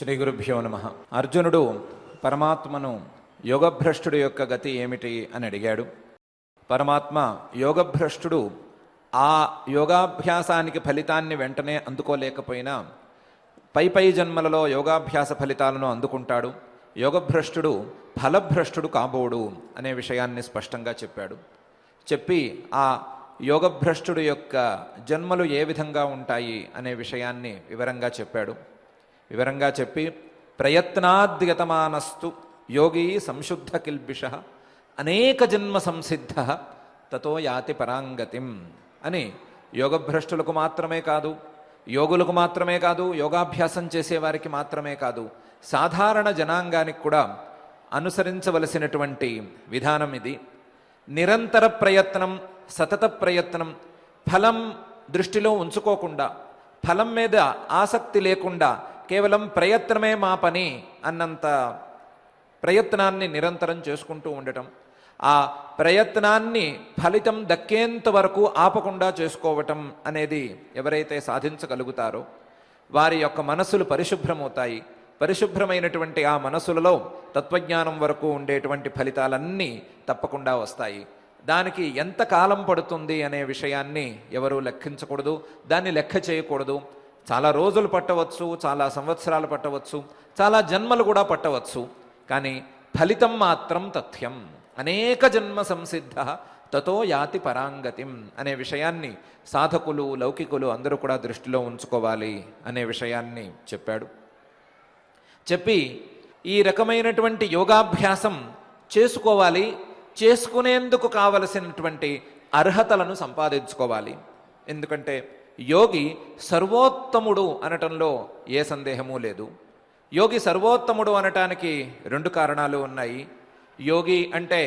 శ్రీ గురుభ్యో నమ. అర్జునుడు పరమాత్మను యోగభ్రష్టుడి యొక్క గతి ఏమిటి అని అడిగాడు. పరమాత్మ యోగభ్రష్టుడు ఆ యోగాభ్యాసానికి ఫలితాన్ని వెంటనే అందుకోలేకపోయినా పై జన్మలలో యోగాభ్యాస ఫలితాలను అందుకుంటాడు. యోగభ్రష్టుడు ఫలభ్రష్టుడు కాబోడు అనే విషయాన్ని స్పష్టంగా చెప్పాడు. చెప్పి ఆ యోగభ్రష్టుడు యొక్క జన్మలు ఏ విధంగా ఉంటాయి అనే విషయాన్ని వివరంగా చెప్పాడు. వివరంగా చెప్పి ప్రయత్నాద్యతమానస్తు యోగి సంశుద్ధ కిల్బిష అనేక జన్మ సంసిద్ధ తతో యాతి పరాంగతిం అని యోగభ్రష్టులకు మాత్రమే కాదు, యోగులకు మాత్రమే కాదు, యోగాభ్యాసం చేసేవారికి మాత్రమే కాదు, సాధారణ జనాంగానికి కూడా అనుసరించవలసినటువంటి విధానం ఇది. నిరంతర ప్రయత్నం, సతత ప్రయత్నం, ఫలం దృష్టిలో ఉంచుకోకుండా, ఫలం మీద ఆసక్తి లేకుండా కేవలం ప్రయత్నమే మా పని అన్నంత ప్రయత్నాన్ని నిరంతరం చేసుకుంటూ ఉండటం, ఆ ప్రయత్నాన్ని ఫలితం దక్కేంత వరకు ఆపకుండా చేసుకోవటం అనేది ఎవరైతే సాధించగలుగుతారో వారి యొక్క మనసులు పరిశుభ్రమవుతాయి. పరిశుభ్రమైనటువంటి ఆ మనసులలో తత్వజ్ఞానం వరకు ఉండేటువంటి ఫలితాలన్నీ తప్పకుండా వస్తాయి. దానికి ఎంత కాలం పడుతుంది అనే విషయాన్ని ఎవరూ లెక్కించకూడదు, దాన్ని లెక్క చేయకూడదు. చాలా రోజులు పట్టవచ్చు, చాలా సంవత్సరాలు పట్టవచ్చు, చాలా జన్మలు కూడా పట్టవచ్చు. కానీ ఫలితం మాత్రం తథ్యం. అనేక జన్మ సంసిద్ధ తతో యాతి పరాంగతిం అనే విషయాన్ని సాధకులు, లౌకికులు అందరూ కూడా దృష్టిలో ఉంచుకోవాలి అనే విషయాన్ని చెప్పాడు. చెప్పి ఈ రకమైనటువంటి యోగాభ్యాసం చేసుకోవాలి, చేసుకునేందుకు కావలసినటువంటి అర్హతలను సంపాదించుకోవాలి. ఎందుకంటే యోగి సర్వోత్తముడు అనటంలో ఏ సందేహమూ లేదు. యోగి సర్వోత్తముడు అనటానికి రెండు కారణాలు ఉన్నాయి. యోగి అంటే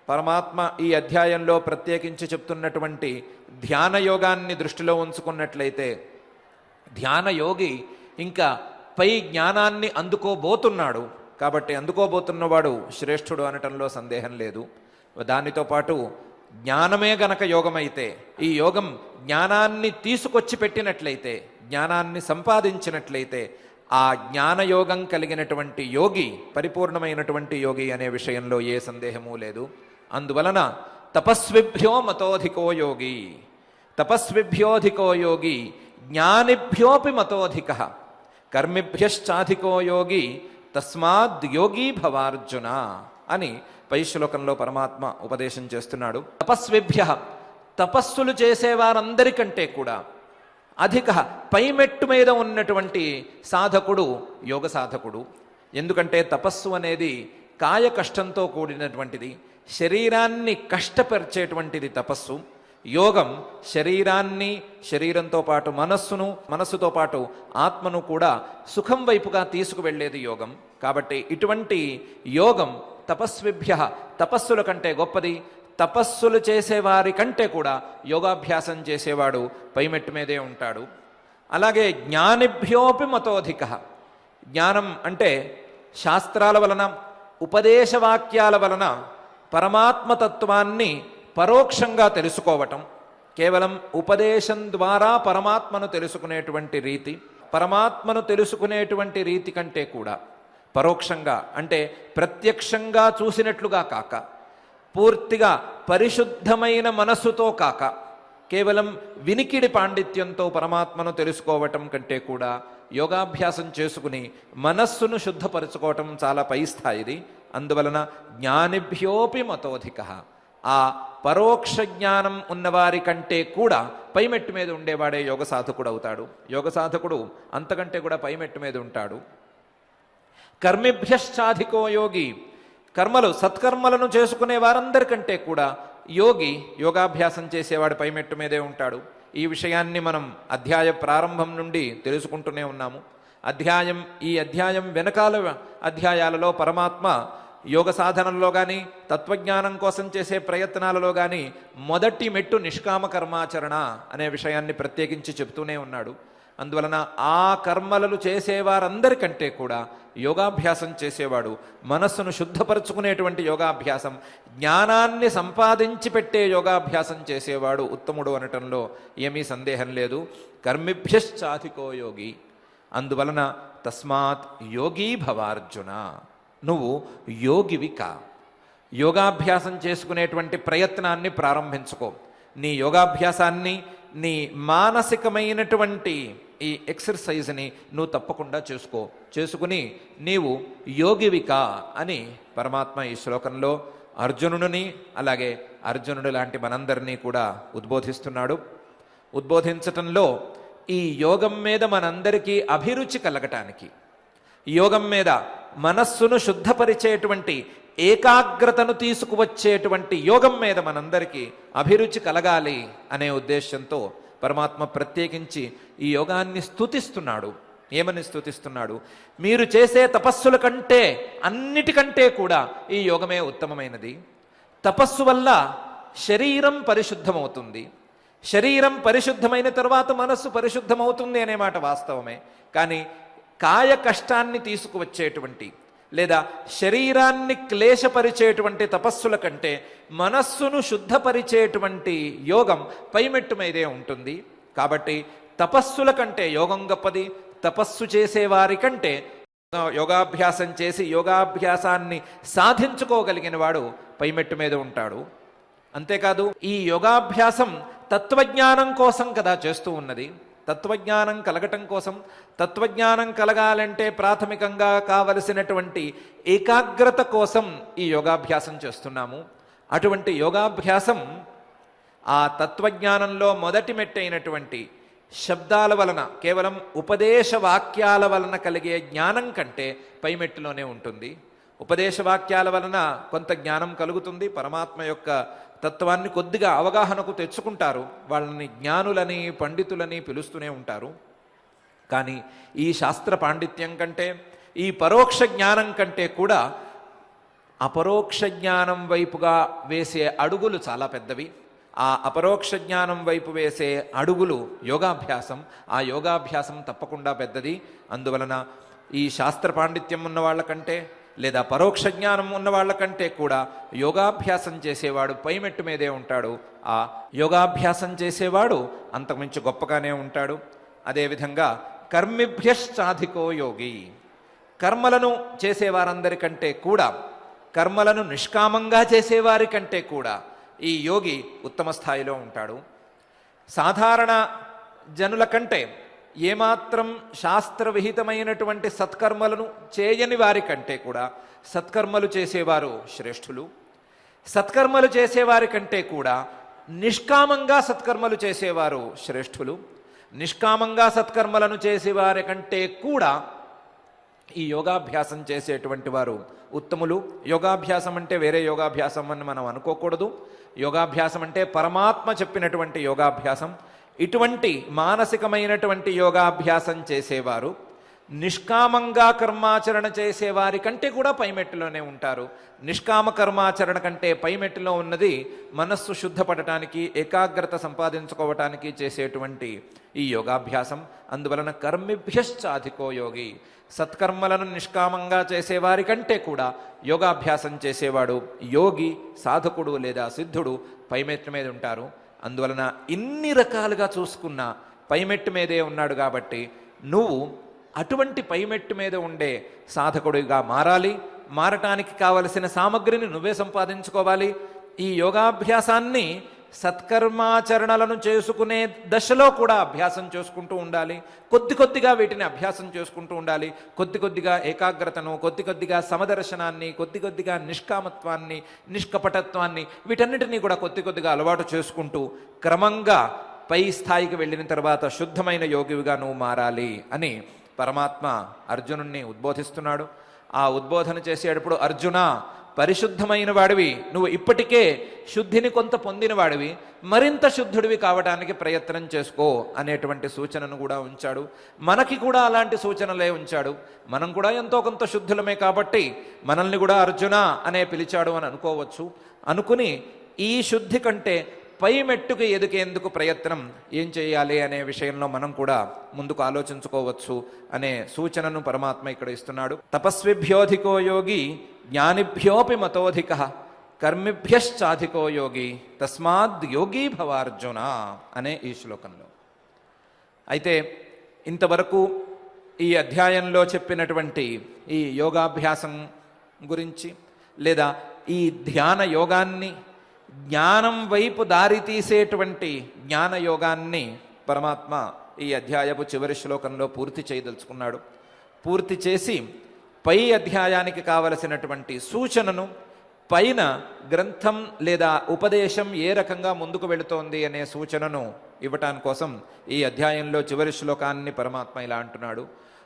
పరమాత్మ ఈ అధ్యాయంలో ప్రత్యేకించి చెప్తున్నటువంటి ధ్యాన యోగాన్ని దృష్టిలో ఉంచుకున్నట్లయితే ధ్యాన యోగి ఇంకా పై జ్ఞానాన్ని అందుకోబోతున్నాడు. కాబట్టి అందుకోబోతున్నవాడు శ్రేష్ఠుడు అనటంలో సందేహం లేదు. దానితో పాటు జ్ఞానమే గనక యోగమైతే, ఈ యోగం జ్ఞానాన్ని తీసుకొచ్చి పెట్టినట్లయితే, జ్ఞానాన్ని సంపాదించినట్లయితే ఆ జ్ఞానయోగం కలిగినటువంటి యోగి పరిపూర్ణమైనటువంటి యోగి అనే విషయంలో ఏ సందేహమూ లేదు. అందువలన తపస్విభ్యో మతోధికో యోగి, తపస్విభ్యోధికో యోగి జ్ఞానిభ్యోపి మతోధిక కర్మిభ్యశ్చాధికో యోగి తస్మాద్ యోగి భవార్జున అని పై శ్లోకంలో పరమాత్మ ఉపదేశం చేస్తున్నాడు. తపస్విభ్య తపస్సులు చేసేవారందరికంటే కూడా అధిక పైమెట్టు మీద ఉన్నటువంటి సాధకుడు యోగ సాధకుడు. ఎందుకంటే తపస్సు అనేది కాయ కష్టంతో కూడినటువంటిది, శరీరాన్ని కష్టపరిచేటువంటిది తపస్సు. యోగం శరీరాన్ని, శరీరంతో పాటు మనస్సును, మనస్సుతో పాటు ఆత్మను కూడా సుఖం వైపుగా తీసుకువెళ్ళేది యోగం. కాబట్టి ఇటువంటి యోగం తపస్విభ్య తపస్సుల కంటే గొప్పది. తపస్సులు చేసేవారి కంటే కూడా యోగాభ్యాసం చేసేవాడు పైమెట్టు మీదే ఉంటాడు. అలాగే జ్ఞానిభ్యోపి మతోధిక. జ్ఞానం అంటే శాస్త్రాల వలన, ఉపదేశవాక్యాల వలన పరమాత్మతత్వాన్ని పరోక్షంగా తెలుసుకోవటం. కేవలం ఉపదేశం ద్వారా పరమాత్మను తెలుసుకునేటువంటి రీతి, పరమాత్మను తెలుసుకునేటువంటి రీతి కంటే కూడా పరోక్షంగా అంటే ప్రత్యక్షంగా చూసినట్లుగా కాక, పూర్తిగా పరిశుద్ధమైన మనస్సుతో కాక, కేవలం వినికిడి పాండిత్యంతో పరమాత్మను తెలుసుకోవటం కంటే కూడా యోగాభ్యాసం చేసుకుని మనస్సును శుద్ధపరచుకోవటం చాలా పై స్థాయిది. అందువలన జ్ఞానిభ్యోపి మతోధిక, ఆ పరోక్ష జ్ఞానం ఉన్నవారి కంటే కూడా పైమెట్టు మీద ఉండేవాడే యోగ సాధకుడు అవుతాడు. యోగ సాధకుడు అంతకంటే కూడా పైమెట్టు మీద ఉంటాడు. కర్మిభ్యశ్చాధికో యోగి, కర్మలు సత్కర్మలను చేసుకునే వారందరికంటే కూడా యోగి, యోగాభ్యాసం చేసేవాడు పైమెట్టు మీదే ఉంటాడు. ఈ విషయాన్ని మనం అధ్యాయ ప్రారంభం నుండి తెలుసుకుంటూనే ఉన్నాము. ఈ అధ్యాయం వెనకాల అధ్యాయాలలో పరమాత్మ యోగ సాధనలో కానీ, తత్వజ్ఞానం కోసం చేసే ప్రయత్నాలలో కానీ మొదటి మెట్టు నిష్కామ కర్మాచరణ అనే విషయాన్ని ప్రత్యేకించి చెప్తూనే ఉన్నాడు. అందువలన ఆ కర్మలను చేసేవారందరికంటే కూడా యోగాభ్యాసం చేసేవాడు, మనస్సును శుద్ధపరచుకునేటువంటి యోగాభ్యాసం, జ్ఞానాన్ని సంపాదించి పెట్టే యోగాభ్యాసం చేసేవాడు ఉత్తముడు అనటంలో ఏమీ సందేహం లేదు. కర్మిభ్యశ్చాధికో యోగి, అందువలన తస్మాత్ యోగీ భవార్జున, నువ్వు యోగివి కా. యోగాభ్యాసం చేసుకునేటువంటి ప్రయత్నాన్ని ప్రారంభించుకో. నీ యోగాభ్యాసాన్ని, నీ మానసికమైనటువంటి ఈ ఎక్సర్సైజ్ని నువ్వు తప్పకుండా చేసుకుని నీవు యోగివికా అని పరమాత్మ ఈ శ్లోకంలో అర్జునుడిని, అలాగే అర్జునుడు లాంటి మనందరినీ కూడా ఉద్బోధిస్తున్నాడు. ఉద్బోధించటంలో ఈ యోగం మీద మనందరికీ అభిరుచి కలగటానికి, యోగం మీద మనస్సును శుద్ధపరిచేటువంటి, ఏకాగ్రతను తీసుకువచ్చేటువంటి యోగం మీద మనందరికీ అభిరుచి కలగాలి అనే ఉద్దేశంతో పరమాత్మ ప్రత్యేకించి ఈ యోగాన్ని స్తుతిస్తున్నాడు. ఏమని స్తుతిస్తున్నాడు? మీరు చేసే తపస్సుల కంటే, అన్నిటికంటే కూడా ఈ యోగమే ఉత్తమమైనది. తపస్సు వల్ల శరీరం పరిశుద్ధమవుతుంది. శరీరం పరిశుద్ధమైన తర్వాత మనస్సు పరిశుద్ధమవుతుంది అనే మాట వాస్తవమే. కానీ కాయ కష్టాన్ని తీసుకువచ్చేటువంటి, లేదా శరీరాన్ని క్లేశపరిచేటువంటి తపస్సుల కంటే మనస్సును శుద్ధపరిచేటువంటి యోగం పైమెట్టు మీదే ఉంటుంది. కాబట్టి తపస్సుల కంటే యోగం గొప్పది. తపస్సు చేసేవారి కంటే యోగాభ్యాసం చేసి యోగాభ్యాసాన్ని సాధించుకోగలిగిన వాడు పైమెట్టు మీద ఉంటాడు. అంతేకాదు, ఈ యోగాభ్యాసం తత్వజ్ఞానం కోసం కదా చేస్తూ ఉన్నది. తత్వజ్ఞానం కలగటం కోసం, తత్వజ్ఞానం కలగాలంటే ప్రాథమికంగా కావలసినటువంటి ఏకాగ్రత కోసం ఈ యోగాభ్యాసం చేస్తున్నాము. అటువంటి యోగాభ్యాసం ఆ తత్వజ్ఞానంలో మొదటి మెట్టైనటువంటి శబ్దాల వలన, కేవలం ఉపదేశ వాక్యాల వలన కలిగే జ్ఞానం కంటే పైమెట్టులోనే ఉంటుంది. ఉపదేశ వాక్యాల వలన కొంత జ్ఞానం కలుగుతుంది. పరమాత్మ యొక్క తత్వాన్ని కొద్దిగా అవగాహనకు తెచ్చుకుంటారు. వాళ్ళని జ్ఞానులని, పండితులని పిలుస్తూనే ఉంటారు. కానీ ఈ శాస్త్ర పాండిత్యం కంటే, ఈ పరోక్ష జ్ఞానం కంటే కూడా అపరోక్ష జ్ఞానం వైపుగా వేసే అడుగులు చాలా పెద్దవి. ఆ అపరోక్ష జ్ఞానం వైపు వేసే అడుగులు యోగాభ్యాసం. ఆ యోగాభ్యాసం తప్పకుండా పెద్దది. అందువలన ఈ శాస్త్ర పాండిత్యం ఉన్న వాళ్ళకంటే, లేదా పరోక్ష జ్ఞానం ఉన్న వాళ్ళకంటే కూడా యోగాభ్యాసం చేసేవాడు పైమెట్టు మీదే ఉంటాడు. ఆ యోగాభ్యాసం చేసేవాడు అంతకుమించి గొప్పగానే ఉంటాడు. అదేవిధంగా కర్మిభ్యశ్చాధికో యోగి, కర్మలను చేసేవారందరికంటే కూడా, కర్మలను నిష్కామంగా చేసేవారి కంటే కూడా ఈ యోగి ఉత్తమ స్థాయిలో ఉంటాడు. సాధారణ జనుల కంటే, ఏమాత్రం శాస్త్రవిహితమైనటువంటి సత్కర్మలను చేయని వారి కంటే కూడా సత్కర్మలు చేసేవారు శ్రేష్ఠులు. సత్కర్మలు చేసేవారి కంటే కూడా నిష్కామంగా సత్కర్మలు చేసేవారు శ్రేష్ఠులు. నిష్కామంగా సత్కర్మలను చేసేవారి కంటే కూడా ఈ యోగాభ్యాసం చేసేటువంటి వారు ఉత్తములు. యోగాభ్యాసం అంటే వేరే యోగాభ్యాసం అని మనం అనుకోకూడదు. యోగాభ్యాసం అంటే పరమాత్మ చెప్పినటువంటి యోగాభ్యాసం. ఇటువంటి మానసికమైనటువంటి యోగాభ్యాసం చేసేవారు నిష్కామంగా కర్మాచరణ చేసేవారి కంటే కూడా పైమెట్టులోనే ఉంటారు. నిష్కామ కర్మాచరణ కంటే పైమెట్టులో ఉన్నది మనస్సు శుద్ధపడటానికి, ఏకాగ్రత సంపాదించుకోవటానికి చేసేటువంటి ఈ యోగాభ్యాసం. అందువలన కర్మిభ్యశ్చాధికో యోగి, సత్కర్మలను నిష్కామంగా చేసేవారి కంటే కూడా యోగాభ్యాసం చేసేవాడు యోగి, సాధకుడు లేదా సిద్ధుడు పైమెట్టు మీద ఉంటారు. అందువలన ఇన్ని రకాలుగా చూసుకున్న పైమెట్టు మీదే ఉన్నాడు. కాబట్టి నువ్వు అటువంటి పైమెట్టు మీద ఉండే సాధకుడిగా మారాలి. మారటానికి కావలసిన సామగ్రిని నువ్వే సంపాదించుకోవాలి. ఈ యోగాభ్యాసాన్ని సత్కర్మాచరణలను చేసుకునే దశలో కూడా అభ్యాసం చేసుకుంటూ ఉండాలి. కొద్ది కొద్దిగా వీటిని అభ్యాసం చేసుకుంటూ ఉండాలి. కొద్ది కొద్దిగా ఏకాగ్రతను, కొద్ది కొద్దిగా సమదర్శనాన్ని, కొద్ది కొద్దిగా నిష్కామత్వాన్ని, నిష్కపటత్వాన్ని, వీటన్నిటినీ కూడా కొద్ది కొద్దిగా అలవాటు చేసుకుంటూ క్రమంగా పై స్థాయికి వెళ్ళిన తర్వాత శుద్ధమైన యోగివిగా నువ్వు మారాలి అని పరమాత్మ అర్జునుణ్ణి ఉద్బోధిస్తున్నాడు. ఆ ఉద్బోధన చేసేటప్పుడు, అర్జున, పరిశుద్ధమైన వాడివి, నువ్వు ఇప్పటికే శుద్ధిని కొంత పొందిన వాడివి, మరింత శుద్ధుడివి కావడానికి ప్రయత్నం చేసుకో అనేటువంటి సూచనను కూడా ఉంచాడు. మనకి కూడా అలాంటి సూచనలే ఉంచాడు. మనం కూడా ఎంతో కొంత శుద్ధులమే కాబట్టి మనల్ని కూడా అర్జున అనే పిలిచాడు అని అనుకోవచ్చు. అనుకుని ఈ శుద్ధి కంటే పై మెట్టుకు ఎదికేందుకు ప్రయత్నం ఏం చేయాలి అనే విషయంలో మనం కూడా ముందుకు ఆలోచించుకోవచ్చు అనే సూచనను పరమాత్మ ఇక్కడ ఇస్తున్నాడు. తపస్విభ్యోధికో యోగి జ్ఞానిభ్యోపి మతోధిక కర్మిభ్యశ్చాధికో యోగి తస్మాద్ యోగీ భవార్జున అనే ఈ శ్లోకంలో. అయితే ఇంతవరకు ఈ అధ్యాయంలో చెప్పినటువంటి ఈ యోగాభ్యాసం గురించి లేదా ఈ ధ్యాన యోగాన్ని, జ్ఞానం వైపు దారి తీసేటువంటి జ్ఞాన యోగాన్ని పరమాత్మ ఈ అధ్యాయపు చివరి శ్లోకంలో పూర్తి చేయదలుచుకున్నాడు. పూర్తి చేసి పై అధ్యాయానికి కావలసినటువంటి సూచనను, పైన గ్రంథం లేదా ఉపదేశం ఏ రకంగా ముందుకు వెళుతోంది అనే సూచనను ఇవ్వటాని కోసం ఈ అధ్యాయంలో చివరి శ్లోకాన్ని పరమాత్మ ఇలా అంటున్నాడు.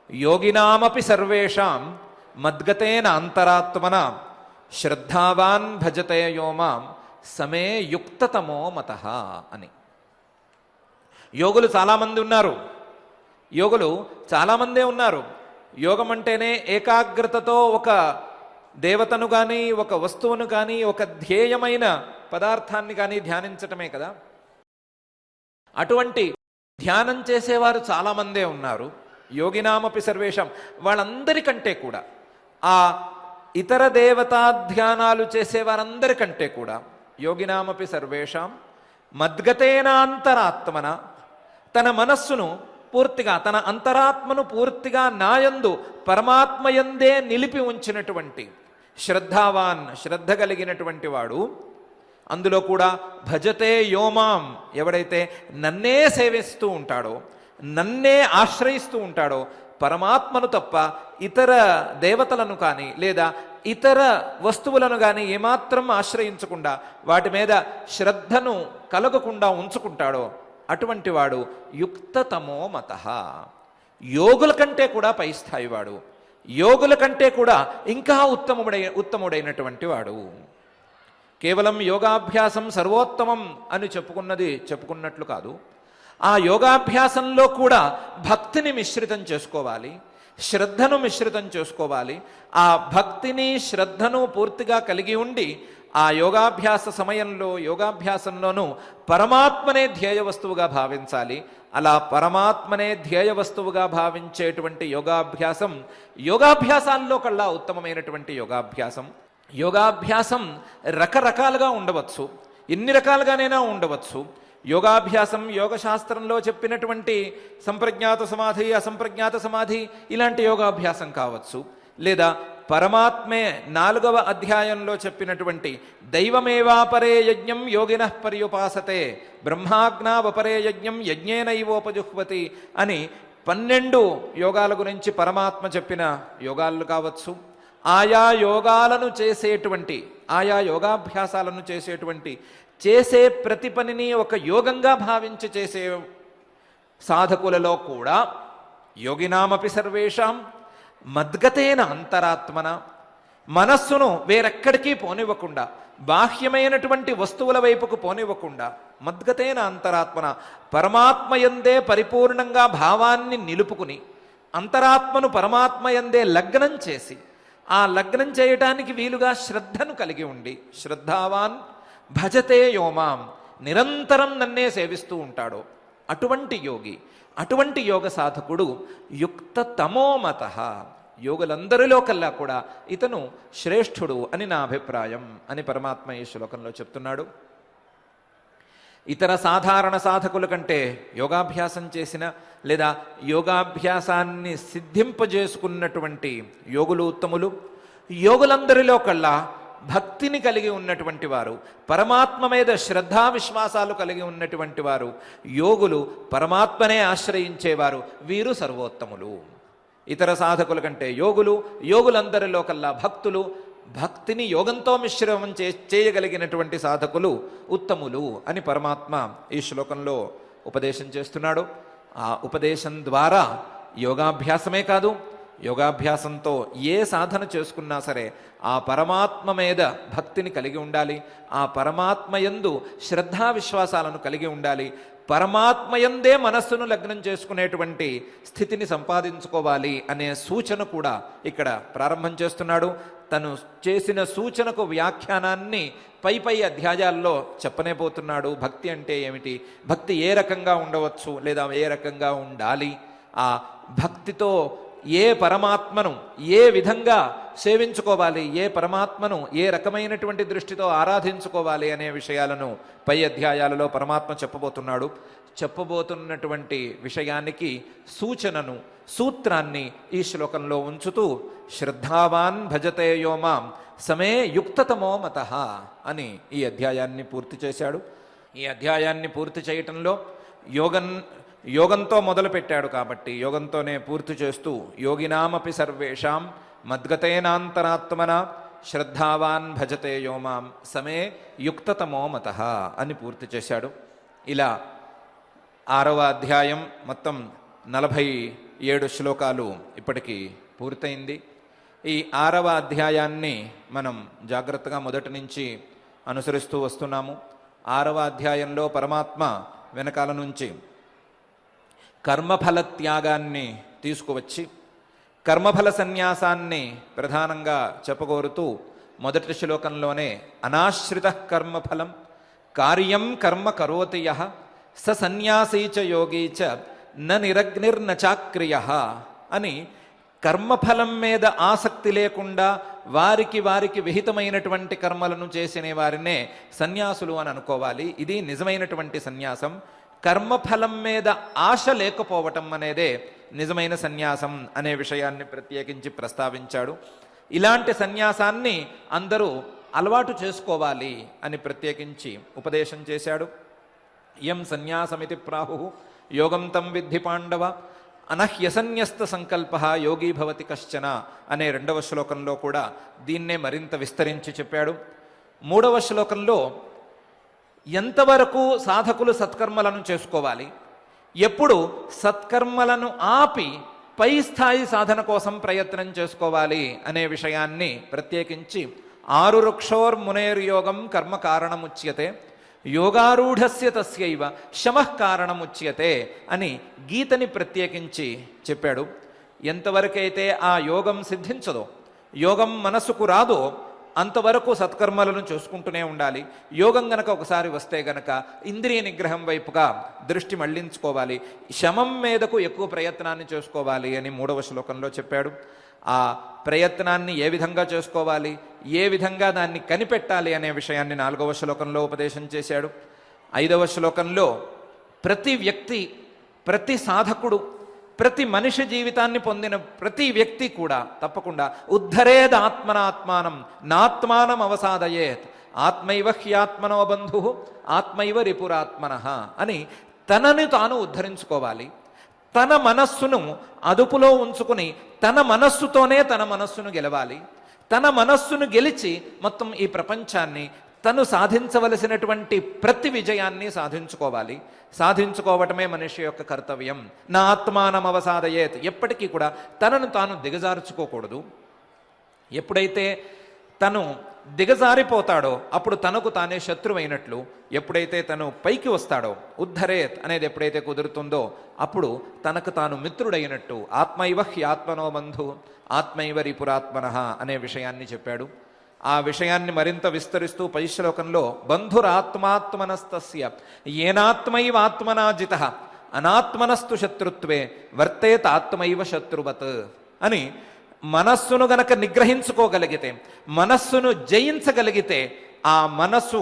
యోగినామపి సర్వేషాం మద్గతేన అంతరాత్మన శ్రద్ధావాన్ భజతే యోమాం సమే యుక్తతమో మతః అని. యోగులు చాలామంది ఉన్నారు. చాలామందే ఉన్నారు. యోగం అంటేనే ఏకాగ్రతతో ఒక దేవతను కానీ, ఒక వస్తువును కానీ, ఒక ధ్యేయమైన పదార్థాన్ని కానీ ధ్యానించటమే కదా. అటువంటి ధ్యానం చేసేవారు చాలామందే ఉన్నారు. యోగినామపి సర్వేషం, వాళ్ళందరికంటే కూడా, ఆ ఇతర దేవతా ధ్యానాలు చేసేవారందరికంటే కూడా యోగినామపి సర్వేషాం మద్గతేనాంతరాత్మన, తన మనస్సును పూర్తిగా, తన అంతరాత్మను పూర్తిగా నాయందు పరమాత్మయందే నిలిపి ఉంచినటువంటి శ్రద్ధావాన్, శ్రద్ధ కలిగినటువంటి వాడు, అందులో కూడా భజతే యోమాం, ఎవడైతే నన్నే సేవిస్తూ ఉంటాడో, నన్నే ఆశ్రయిస్తూ ఉంటాడో, పరమాత్మను తప్ప ఇతర దేవతలను కానీ లేదా ఇతర వస్తువులను కానీ ఏమాత్రం ఆశ్రయించకుండా, వాటి మీద శ్రద్ధను కలగకుండా ఉంచుకుంటాడో అటువంటి వాడు యుక్తతమో మతః, యోగుల కంటే కూడా పై స్థాయి వాడు, యోగుల కంటే కూడా ఇంకా ఉత్తముడైనటువంటి వాడు. కేవలం యోగాభ్యాసం సర్వోత్తమం అని చెప్పుకున్నట్లు కాదు. ఆ యోగాభ్యాసంలో కూడా భక్తిని మిశ్రితం చేసుకోవాలి, శ్రద్ధను మిశ్రితం చేసుకోవాలి. ఆ భక్తిని, శ్రద్ధను పూర్తిగా కలిగి ఉండి ఆ యోగాభ్యాస సమయంలో, యోగాభ్యాసంలోనూ పరమాత్మనే ధ్యేయ వస్తువుగా భావించాలి. అలా పరమాత్మనే ధ్యేయ వస్తువుగా భావించేటువంటి యోగాభ్యాసం యోగాభ్యాసాల్లో కల్లా ఉత్తమమైనటువంటి యోగాభ్యాసం. యోగాభ్యాసం రకరకాలుగా ఉండవచ్చు, ఎన్ని రకాలుగానైనా ఉండవచ్చు. యోగాభ్యాసం యోగశాస్త్రంలో చెప్పినటువంటి సంప్రజ్ఞాత సమాధి, అసంప్రజ్ఞాత సమాధి ఇలాంటి యోగాభ్యాసం కావచ్చు. లేదా పరమాత్మే 4వ అధ్యాయంలో చెప్పినటువంటి దైవమేవాపరే యజ్ఞం యోగినః పర్యుపాసతే బ్రహ్మాజ్ఞావపరే యజ్ఞం యజ్ఞేనైవోపజుహ్వతి అని 12 యోగాల గురించి పరమాత్మ చెప్పిన యోగాలు కావచ్చు. ఆయా యోగాలను చేసేటువంటి, ఆయా యోగాభ్యాసాలను చేసే ప్రతి పనిని ఒక యోగంగా భావించి చేసే సాధకులలో కూడా యోగినామపి సర్వేషాం మద్గతేన అంతరాత్మన, మనస్సును వేరెక్కడికి పోనివ్వకుండా, బాహ్యమైనటువంటి వస్తువుల వైపుకు పోనివ్వకుండా, మద్గతేన అంతరాత్మన, పరమాత్మయందే పరిపూర్ణంగా భావాన్ని నిలుపుకుని అంతరాత్మను పరమాత్మయందే లగ్నం చేసి, ఆ లగ్నం చేయటానికి వీలుగా శ్రద్ధను కలిగి ఉండి, శ్రద్ధావాన్ భజతే యోమాం, నిరంతరం నన్నే సేవిస్తూ ఉంటాడో అటువంటి యోగి, అటువంటి యోగ సాధకుడు యుక్తతమో మతః, యోగులందరిలో కల్లా కూడా ఇతను శ్రేష్ఠుడు అని నా అభిప్రాయం అని పరమాత్మ ఈ శ్లోకంలో చెప్తున్నాడు. ఇతర సాధారణ సాధకుల కంటే యోగాభ్యాసం చేసిన లేదా యోగాభ్యాసాన్ని సిద్ధింపజేసుకున్నటువంటి యోగులు ఉత్తములు. యోగులందరిలో కల్లా భక్తిని కలిగి ఉన్నటువంటి వారు, పరమాత్మ మీద శ్రద్ధా విశ్వాసాలు కలిగి ఉన్నటువంటి వారు, యోగులు, పరమాత్మనే ఆశ్రయించేవారు, వీరు సర్వోత్తములు. ఇతర సాధకుల కంటే యోగులందరిలో కల్లా భక్తులు, భక్తిని యోగంతో మిశ్రమం చేయగలిగినటువంటి సాధకులు ఉత్తములు అని పరమాత్మ ఈ శ్లోకంలో ఉపదేశం చేస్తున్నాడు. ఆ ఉపదేశం ద్వారా యోగాభ్యాసమే కాదు, యోగాభ్యాసంతో ఏ సాధన చేసుకున్నా సరే ఆ పరమాత్మ మీద భక్తిని కలిగి ఉండాలి, ఆ పరమాత్మయందు శ్రద్ధా విశ్వాసాలను కలిగి ఉండాలి, పరమాత్మయందే మనస్సును లగ్నం చేసుకునేటువంటి స్థితిని సంపాదించుకోవాలి అనే సూచన కూడా ఇక్కడ ప్రారంభం చేస్తున్నాడు. తను చేసిన సూచనకు వ్యాఖ్యానాన్ని పై అధ్యాయాల్లో చెప్పనే పోతున్నాడు. భక్తి అంటే ఏమిటి, భక్తి ఏ రకంగా ఉండవచ్చు లేదా ఏ రకంగా ఉండాలి, ఆ భక్తితో ఏ పరమాత్మను ఏ విధంగా సేవించుకోవాలి, ఏ పరమాత్మను ఏ రకమైనటువంటి దృష్టితో ఆరాధించుకోవాలి అనే విషయాలను పై అధ్యాయాలలో పరమాత్మ చెప్పబోతున్నటువంటి విషయానికి సూత్రాన్ని ఈ శ్లోకంలో ఉంచుతూ శ్రద్ధావాన్ భజతే యో మాం సమే యుక్తతమో మతః అని ఈ అధ్యాయాన్ని పూర్తి చేశాడు. ఈ అధ్యాయాన్ని పూర్తి చేయటంలో యోగంతో మొదలుపెట్టాడు కాబట్టి యోగంతోనే పూర్తి చేస్తూ యోగినామపి సర్వేషాం మద్గతేనాంతరాత్మన శ్రద్ధావాన్ భజతే యో మాం సమే యుక్తతమో మతః అని పూర్తి చేశాడు. ఇలా 6వ అధ్యాయం మొత్తం 47 శ్లోకాలు ఇప్పటికీ పూర్తయింది. ఈ 6వ అధ్యాయాన్ని మనం జాగ్రత్తగా మొదటి నుంచి అనుసరిస్తూ వస్తున్నాము. 6వ అధ్యాయంలో పరమాత్మ వెనకాల నుంచి కర్మఫల త్యాగాన్ని తీసుకువచ్చి కర్మఫల సన్యాసాన్ని ప్రధానంగా చెప్పగోరుతూ మొదటి శ్లోకంలోనే అనాశ్రిత కర్మఫలం కార్యం కర్మ కరోతి యః స సన్యాసీ చ యోగీ చ న నిరగ్నిర్న చాక్రియ అని కర్మఫలం మీద ఆసక్తి లేకుండా వారికి విహితమైనటువంటి కర్మలను చేసిన వారినే సన్యాసులు అని అనుకోవాలి. ఇది నిజమైనటువంటి సన్యాసం. కర్మఫలం మీద ఆశ లేకపోవటం అనేదే నిజమైన సన్యాసం అనే విషయాన్ని ప్రత్యేకించి ప్రస్తావించాడు. ఇలాంటి సన్యాసాన్ని అందరూ అలవాటు చేసుకోవాలి అని ప్రత్యేకించి ఉపదేశం చేశాడు. ఇయం సన్యాసమితి ప్రాహు యోగం తం విద్ధి పాండవ అనహ్యసన్యస్త సంకల్ప యోగీ భవతి కశ్చన అనే 2వ శ్లోకంలో కూడా దీన్నే మరింత విస్తరించి చెప్పాడు. 3వ శ్లోకంలో ఎంతవరకు సాధకులు సత్కర్మలను చేసుకోవాలి, ఎప్పుడు సత్కర్మలను ఆపి పై స్థాయి సాధన కోసం ప్రయత్నం చేసుకోవాలి అనే విషయాన్ని ప్రత్యేకించి ఆరురుక్షోర్మునేర్యోగం కర్మ కారణముచ్యతే యోగారూఢస్య తస్యైవ శమః కారణముచ్యతే అని గీతని ప్రత్యేకించి చెప్పాడు. ఎంతవరకైతే ఆ యోగం సిద్ధించదో, యోగం మనసుకు రాదో అంతవరకు సత్కర్మలను చూసుకుంటూనే ఉండాలి. యోగం గనక ఒకసారి వస్తే గనక ఇంద్రియ నిగ్రహం వైపుగా దృష్టి మళ్లించుకోవాలి, శమం మీదకు ఎక్కువ ప్రయత్నాన్ని చేసుకోవాలి అని 3వ శ్లోకంలో చెప్పాడు. ఆ ప్రయత్నాన్ని ఏ విధంగా చేసుకోవాలి, ఏ విధంగా దాన్ని కనిపెట్టాలి అనే విషయాన్ని 4వ శ్లోకంలో ఉపదేశం చేశాడు. 5వ శ్లోకంలో ప్రతి వ్యక్తి, ప్రతి సాధకుడు, ప్రతి మనిషి జీవితాన్ని పొందిన ప్రతి వ్యక్తి కూడా తప్పకుండా ఉద్ధరేద్ ఆత్మనాత్మానం నాత్మానం అవసాదయేత్ ఆత్మైవ హ్యాత్మనో బంధు ఆత్మైవ రిపురాత్మనః అని తనని తాను ఉద్ధరించుకోవాలి. తన మనస్సును అదుపులో ఉంచుకుని తన మనస్సుతోనే తన మనస్సును గెలవాలి. తన మనస్సును గెలిచి మొత్తం ఈ ప్రపంచాన్ని తను సాధించవలసినటువంటి ప్రతి విజయాన్ని సాధించుకోవాలి. సాధించుకోవటమే మనిషి యొక్క కర్తవ్యం. నా ఆత్మానం అవసాదయేత్, ఎప్పటికీ కూడా తనను తాను దిగజార్చుకోకూడదు. ఎప్పుడైతే తను దిగజారిపోతాడో అప్పుడు తనకు తానే శత్రువైనట్లు. ఎప్పుడైతే తను పైకి వస్తాడో, ఉద్ధరేత్ అనేది ఎప్పుడైతే కుదురుతుందో అప్పుడు తనకు తాను మిత్రుడైనట్టు. ఆత్మైవ హ్యాత్మనో బంధు ఆత్మైవ రిపురాత్మనః అనే విషయాన్ని చెప్పాడు. ఆ విషయాన్ని మరింత విస్తరిస్తూ పై శ్లోకంలో బంధురాత్మాత్మనస్తస్య ఏనాత్మైవ ఆత్మనా జితః అనాత్మనస్తు శత్రుత్వే వర్తేత్ ఆత్మైవ శత్రువత్ అని మనస్సును గనక నిగ్రహించుకోగలిగితే, మనస్సును జయించగలిగితే ఆ మనస్సు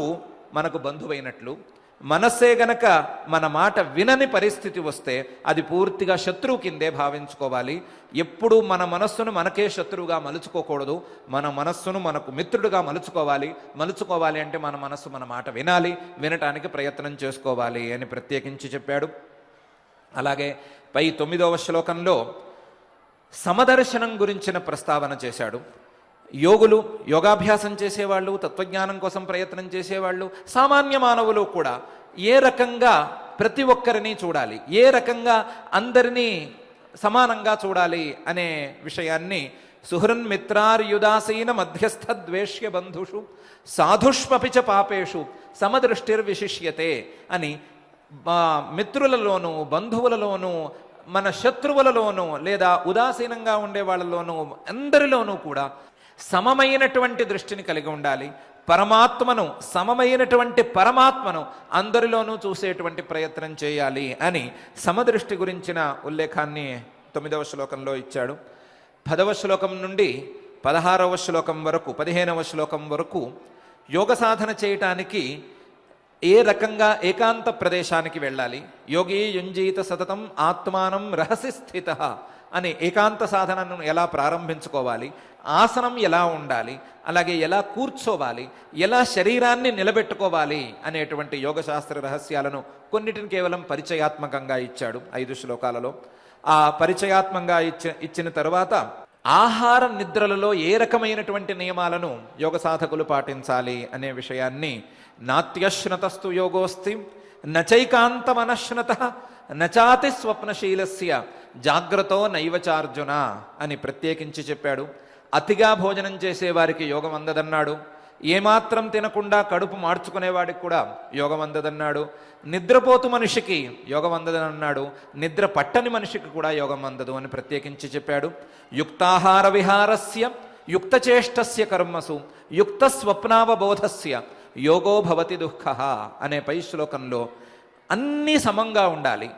మనకు బంధువైనట్లు. మనస్సే గనక మన మాట వినని పరిస్థితి వస్తే అది పూర్తిగా శత్రువు కిందే భావించుకోవాలి. ఎప్పుడూ మన మనస్సును మనకే శత్రువుగా మలుచుకోకూడదు. మన మనస్సును మనకు మిత్రుడుగా మలుచుకోవాలి అంటే మన మనస్సు మన మాట వినాలి, వినటానికి ప్రయత్నం చేసుకోవాలి అని ప్రత్యేకించి చెప్పాడు. అలాగే పై 9వ శ్లోకంలో సమదర్శనం గురించిన ప్రస్తావన చేశాడు. యోగులు, యోగాభ్యాసం చేసేవాళ్ళు, తత్వజ్ఞానం కోసం ప్రయత్నం చేసేవాళ్ళు, సామాన్య మానవులు కూడా ఏ రకంగా ప్రతి ఒక్కరిని చూడాలి, ఏ రకంగా అందరినీ సమానంగా చూడాలి అనే విషయాన్ని సుహృన్మిత్రార్యుదాసీన మధ్యస్థ ద్వేష్య బంధుషు సాధుష్మపి చ పాపేషు సమదృష్టిర్విశిష్యతే అని మిత్రులలోనూ బంధువులలోనూ మన శత్రువులలోనూ లేదా ఉదాసీనంగా ఉండే వాళ్ళలోనూ అందరిలోనూ కూడా సమమైనటువంటి దృష్టిని కలిగి ఉండాలి. పరమాత్మను, సమమైనటువంటి పరమాత్మను అందరిలోనూ చూసేటువంటి ప్రయత్నం చేయాలి అని సమదృష్టి గురించిన ఉల్లేఖాన్ని 9వ శ్లోకంలో ఇచ్చాడు. 10వ శ్లోకం నుండి 16వ శ్లోకం వరకు, 15వ శ్లోకం వరకు యోగ సాధన చేయటానికి ఏ రకంగా ఏకాంత ప్రదేశానికి వెళ్ళాలి, యోగి యుంజీత సతతం ఆత్మానం రహసి స్థితః అని ఏకాంత సాధనను ఎలా ప్రారంభించుకోవాలి, ఆసనం ఎలా ఉండాలి, అలాగే ఎలా కూర్చోవాలి, ఎలా శరీరాన్ని నిలబెట్టుకోవాలి అనేటువంటి యోగశాస్త్ర రహస్యాలను కొన్నిటిని కేవలం పరిచయాత్మకంగా ఇచ్చాడు 5 శ్లోకాలలో. ఆ పరిచయాత్మకంగా ఇచ్చిన తరువాత ఆహార నిద్రలలో ఏ రకమైనటువంటి నియమాలను యోగ సాధకులు పాటించాలి అనే విషయాన్ని నాత్యశ్నతస్తు యోగోస్తి నచైకాంతమనశ్నత నచాతి స్వప్నశీలస్య జాగ్రత్తో నైవచార్జున అని ప్రత్యేకించి చెప్పాడు. అతిగా భోజనం చేసేవారికి యోగం అందదన్నాడు. ఏమాత్రం తినకుండా కడుపు మార్చుకునేవాడికి కూడా యోగం అందదన్నాడు. నిద్రపోతు మనిషికి యోగం అందదన్నాడు. నిద్ర పట్టని మనిషికి కూడా యోగం అందదు అని ప్రత్యేకించి చెప్పాడు. యుక్తాహార విహారస్య యుక్తచేష్టస్య కర్మసు యుక్త స్వప్నావబోధస్య యోగో భవతి దుఃఖ అనే పై శ్లోకంలో అన్నీ సమంగా ఉండాలి.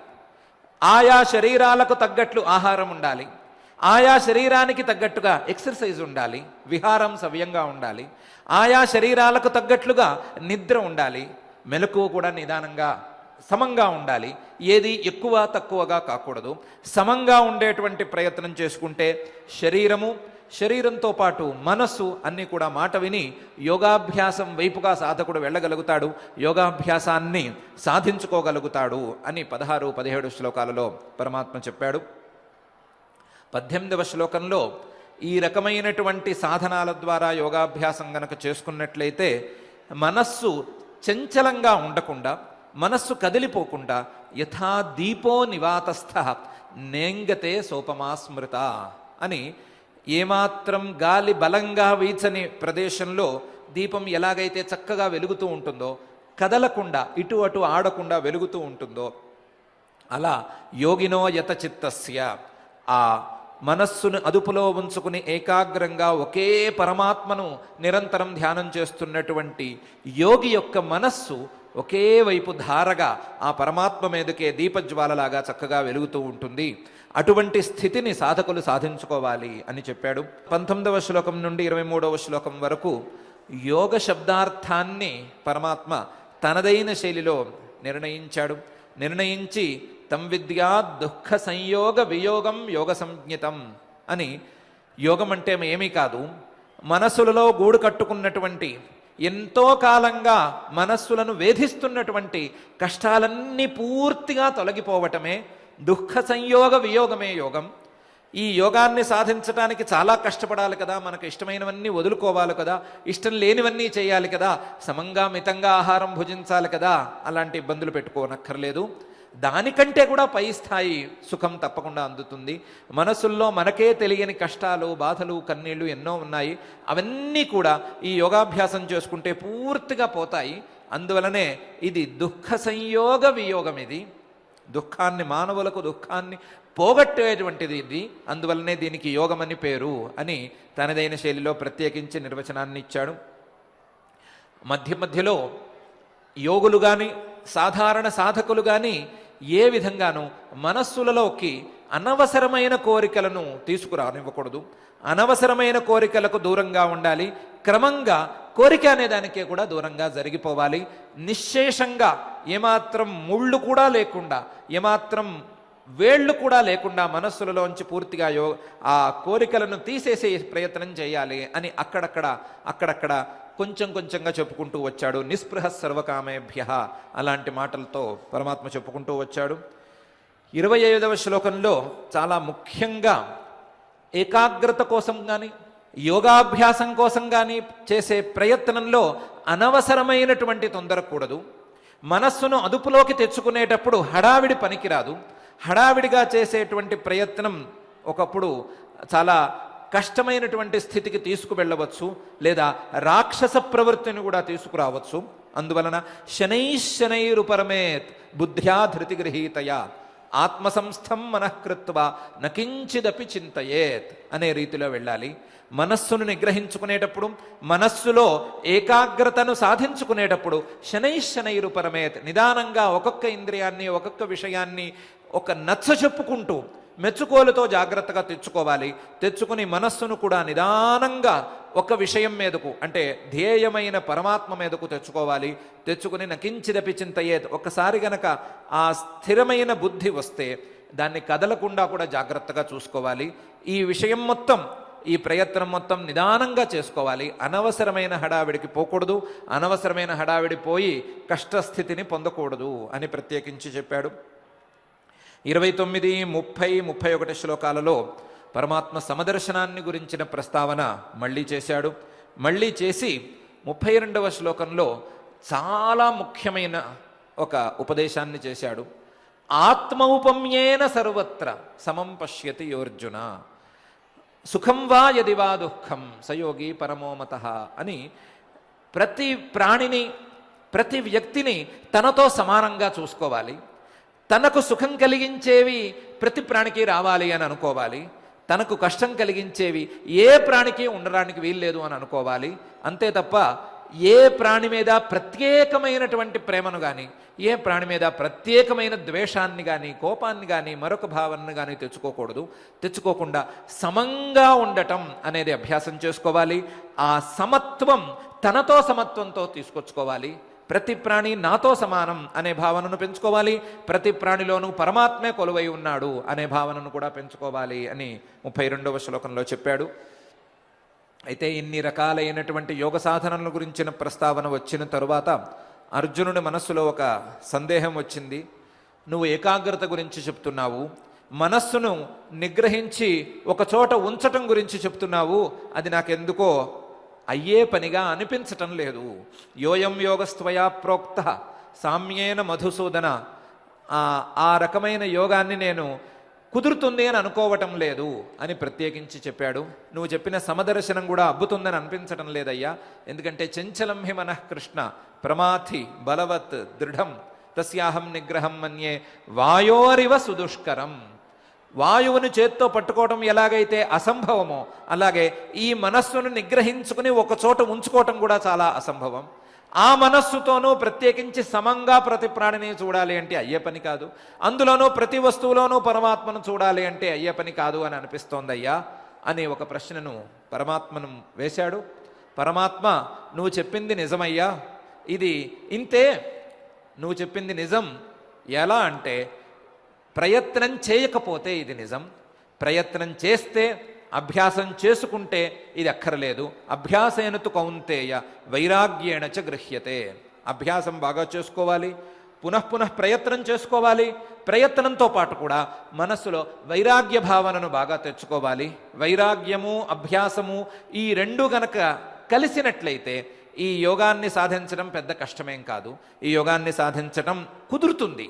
ఆయా శరీరాలకు తగ్గట్లు ఆహారం ఉండాలి, ఆయా శరీరానికి తగ్గట్టుగా ఎక్సర్సైజ్ ఉండాలి, విహారం సవ్యంగా ఉండాలి, ఆయా శరీరాలకు తగ్గట్లుగా నిద్ర ఉండాలి, మెలకువ కూడా నిదానంగా సమంగా ఉండాలి. ఏది ఎక్కువ తక్కువగా కాకూడదు. సమంగా ఉండేటువంటి ప్రయత్నం చేసుకుంటే శరీరంతో పాటు మనస్సు అన్నీ కూడా మాట విని యోగాభ్యాసం వైపుగా సాధకుడు వెళ్ళగలుగుతాడు, యోగాభ్యాసాన్ని సాధించుకోగలుగుతాడు అని 16, 17 శ్లోకాలలో పరమాత్మ చెప్పాడు. 18వ శ్లోకంలో ఈ రకమైనటువంటి సాధనాల ద్వారా యోగాభ్యాసం గనక చేసుకున్నట్లయితే మనస్సు చంచలంగా ఉండకుండా, మనస్సు కదిలిపోకుండా యథా దీపో నివాతస్థ నేంగతే సోపమా స్మృత అని, ఏమాత్రం గాలి బలంగా వీచని ప్రదేశంలో దీపం ఎలాగైతే చక్కగా వెలుగుతూ ఉంటుందో, కదలకుండా ఇటు అటు ఆడకుండా వెలుగుతూ ఉంటుందో, అలా యోగినో యత చిత్తస్య ఆ మనస్సును అదుపులో ఉంచుకుని ఏకాగ్రంగా ఒకే పరమాత్మను నిరంతరం ధ్యానం చేస్తున్నటువంటి యోగి యొక్క మనస్సు ఒకే వైపు ధారగా ఆ పరమాత్మ మీదకే దీపజ్వాలలాగా చక్కగా వెలుగుతూ ఉంటుంది. అటువంటి స్థితిని సాధకులు సాధించుకోవాలి అని చెప్పాడు. 19వ శ్లోకం నుండి 23వ శ్లోకం వరకు యోగ శబ్దార్థాన్ని పరమాత్మ తనదైన శైలిలో నిర్ణయించి తం విద్యా దుఃఖ సంయోగ వియోగం యోగ సంజ్ఞితం అని, యోగం అంటే ఏమీ కాదు, మనస్సులలో గూడు కట్టుకున్నటువంటి ఎంతో కాలంగా మనస్సులను వేధిస్తున్నటువంటి కష్టాలన్నీ పూర్తిగా తొలగిపోవటమే దుఃఖ సంయోగ వియోగమే యోగం. ఈ యోగాన్ని సాధించడానికి చాలా కష్టపడాలి కదా, మనకు ఇష్టమైనవన్నీ వదులుకోవాలి కదా, ఇష్టం లేనివన్నీ చేయాలి కదా, సమంగా మితంగా ఆహారం భుజించాలి కదా, అలాంటి ఇబ్బందులు పెట్టుకోనక్కర్లేదు. దానికంటే కూడా పై స్థాయి సుఖం తప్పకుండా అందుతుంది. మనసుల్లో మనకే తెలియని కష్టాలు, బాధలు, కన్నీళ్లు ఎన్నో ఉన్నాయి. అవన్నీ కూడా ఈ యోగాభ్యాసం చేసుకుంటే పూర్తిగా పోతాయి. అందువలనే ఇది దుఃఖ సంయోగ వియోగం. ఇది దుఃఖాన్ని, మానవులకు దుఃఖాన్ని పోగొట్టేటువంటిది ఇది. అందువలనే దీనికి యోగమని పేరు అని తనదైన శైలిలో ప్రత్యేకించి నిర్వచనాన్ని ఇచ్చాడు. మధ్యలో యోగులు కానీ సాధారణ సాధకులు కానీ ఏ విధంగానూ మనస్సులలోకి అనవసరమైన కోరికలను తీసుకురానివ్వకూడదు. అనవసరమైన కోరికలకు దూరంగా ఉండాలి. క్రమంగా కోరిక అనేదానికే కూడా దూరంగా జరిగిపోవాలి. నిశ్శేషంగా ఏమాత్రం ముళ్ళు కూడా లేకుండా, ఏమాత్రం వేళ్ళు కూడా లేకుండా మనస్సులలోంచి పూర్తిగా ఆ కోరికలను తీసేసే ప్రయత్నం చేయాలి అని అక్కడక్కడ కొంచెంగా చెప్పుకుంటూ వచ్చాడు. నిస్పృహ సర్వకామేభ్య అలాంటి మాటలతో పరమాత్మ చెప్పుకుంటూ వచ్చాడు. 25వ శ్లోకంలో చాలా ముఖ్యంగా ఏకాగ్రత కోసం కానీ యోగాభ్యాసం కోసం కానీ చేసే ప్రయత్నంలో అనవసరమైనటువంటి తొందరకూడదు. మనస్సును అదుపులోకి తెచ్చుకునేటప్పుడు హడావిడి పనికిరాదు. హడావిడిగా చేసేటువంటి ప్రయత్నం ఒకప్పుడు చాలా కష్టమైనటువంటి స్థితికి తీసుకువెళ్ళవచ్చు, లేదా రాక్షస ప్రవృత్తిని కూడా తీసుకురావచ్చు. అందువలన శనైరుపరమేత్ బుద్ధ్యా ధృతి గృహీతయా ఆత్మసంస్థం మనఃకృత్వ నకించిదపి చింతయేత్ అనే రీతిలో వెళ్ళాలి. మనస్సును నిగ్రహించుకునేటప్పుడు, మనస్సులో ఏకాగ్రతను సాధించుకునేటప్పుడు శనైరుపరమేత్ నిదానంగా ఒక్కొక్క ఇంద్రియాన్ని, ఒక్కొక్క విషయాన్ని ఒక నచ్చ చెప్పుకుంటూ మెచ్చుకోలుతో జాగ్రత్తగా తెచ్చుకుని మనస్సును కూడా నిదానంగా ఒక విషయం మీదకు, అంటే ధ్యేయమైన పరమాత్మ మీదకు తెచ్చుకుని నకించిదపి చింతయేత్. ఒక్కసారి గనక ఆ స్థిరమైన బుద్ధి వస్తే, దాన్ని కదలకుండా కూడా జాగ్రత్తగా చూసుకోవాలి. ఈ విషయం మొత్తం, ఈ ప్రయత్నం మొత్తం నిదానంగా చేసుకోవాలి. అనవసరమైన హడావిడికి పోకూడదు, అనవసరమైన హడావిడి పోయి కష్టస్థితిని పొందకూడదు అని ప్రత్యేకించి చెప్పాడు. 29, 30, 31 శ్లోకాలలో పరమాత్మ సమదర్శనాన్ని గురించిన ప్రస్తావన మళ్ళీ చేశాడు. మళ్ళీ చేసి 32వ శ్లోకంలో చాలా ముఖ్యమైన ఒక ఉపదేశాన్ని చేశాడు. ఆత్మౌపమ్యేన సర్వత్ర సమం పశ్యతి యోర్జున, సుఖం వా యది వా దుఃఖం సయోగి పరమోమతః అని ప్రతి ప్రాణిని, ప్రతి వ్యక్తిని తనతో సమానంగా చూసుకోవాలి. తనకు సుఖం కలిగించేవి ప్రతి ప్రాణికి రావాలి అని అనుకోవాలి. తనకు కష్టం కలిగించేవి ఏ ప్రాణికి ఉండడానికి వీల్లేదు అని అనుకోవాలి. అంతే తప్ప ఏ ప్రాణి మీద ప్రత్యేకమైనటువంటి ప్రేమను కానీ, ఏ ప్రాణి మీద ప్రత్యేకమైన ద్వేషాన్ని కానీ, కోపాన్ని కానీ, మరొక భావనను కానీ తెచ్చుకోకుండా సమంగా ఉండటం అనేది అభ్యాసం చేసుకోవాలి. ఆ సమత్వం తనతో సమత్వంతో తీసుకొచ్చుకోవాలి. ప్రతి ప్రాణి నాతో సమానం అనే భావనను పెంచుకోవాలి. ప్రతి ప్రాణిలోనూ పరమాత్మే కొలువై ఉన్నాడు అనే భావనను కూడా పెంచుకోవాలి అని 32వ శ్లోకంలో చెప్పాడు. అయితే ఇన్ని రకాలైనటువంటి యోగ సాధనల గురించిన ప్రస్తావన వచ్చిన తరువాత అర్జునుడి మనస్సులో ఒక సందేహం వచ్చింది. నువ్వు ఏకాగ్రత గురించి చెప్తున్నావు, మనస్సును నిగ్రహించి ఒక చోట ఉంచటం గురించి చెప్తున్నావు, అది నాకెందుకో అయ్యే పనిగా అనిపించటం లేదు. యోయం యోగస్త్వయా ప్రోక్త సామ్యేన మధుసూదన, ఆ రకమైన యోగాన్ని నేను కుదురుతుంది అని అనుకోవటం లేదు అని ప్రత్యేకించి చెప్పాడు. నువ్వు చెప్పిన సమదర్శనం కూడా అబ్బుతుందని అనిపించటం లేదయ్యా. ఎందుకంటే చంచలం హి మనః కృష్ణ ప్రమాథి బలవత్ దృఢం తస్యాహం నిగ్రహం మన్యే వాయోరివ సుదుష్కరం. వాయువును చేత్తో పట్టుకోవటం ఎలాగైతే అసంభవమో, అలాగే ఈ మనస్సును నిగ్రహించుకుని ఒక చోట ఉంచుకోవటం కూడా చాలా అసంభవం. ఆ మనస్సుతోనూ ప్రత్యేకించి సమంగా ప్రతి ప్రాణిని చూడాలి అంటే అయ్యే పని కాదు. అందులోనూ ప్రతి వస్తువులోనూ పరమాత్మను చూడాలి అంటే అయ్యే పని కాదు అని అనిపిస్తోందయ్యా అని ఒక ప్రశ్నను పరమాత్మను వేశాడు. పరమాత్మ, నువ్వు చెప్పింది నిజమయ్యా, ఇది ఇంతే, నువ్వు చెప్పింది నిజం. ఎలా అంటే ప్రయత్నం చేయకపోతే ఇది నిజం, ప్రయత్నం చేస్తే, అభ్యాసం చేసుకుంటే ఇది అక్కర్లేదు. అభ్యాసేనతు కౌంతేయ వైరాగ్యేణ చ గృహ్యతే. అభ్యాసం బాగా చేసుకోవాలి, పునఃపునః ప్రయత్నం చేసుకోవాలి. ప్రయత్నంతో పాటు కూడా మనస్సులో వైరాగ్య భావనను బాగా తెచ్చుకోవాలి. వైరాగ్యము, అభ్యాసము ఈ రెండు గనక కలిసినట్లయితే ఈ యోగాన్ని సాధించడం పెద్ద కష్టమేం కాదు. ఈ యోగాన్ని సాధించడం కుదురుతుంది.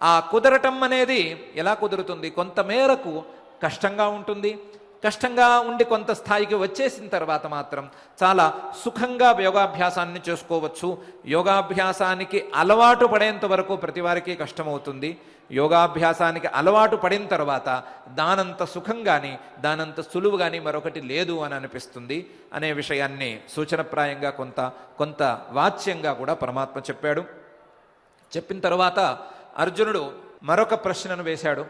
ఆ కుదరటం అనేది ఎలా కుదురుతుంది? కొంతమేరకు కష్టంగా ఉంటుంది. కష్టంగా ఉండి కొంత స్థాయికి వచ్చేసిన తర్వాత మాత్రం చాలా సుఖంగా యోగాభ్యాసాన్ని చేసుకోవచ్చు. యోగాభ్యాసానికి అలవాటు పడేంత వరకు ప్రతి వారికి కష్టమవుతుంది. యోగాభ్యాసానికి అలవాటు పడిన తర్వాత దానంత సుఖం కానీ, దానంత సులువు కానీ మరొకటి లేదు అని అనిపిస్తుంది అనే విషయాన్ని సూచనప్రాయంగా కొంత వాచ్యంగా కూడా పరమాత్మ చెప్పాడు. చెప్పిన తర్వాత అర్జునుడు మరొక ప్రశ్నను వేశాడు.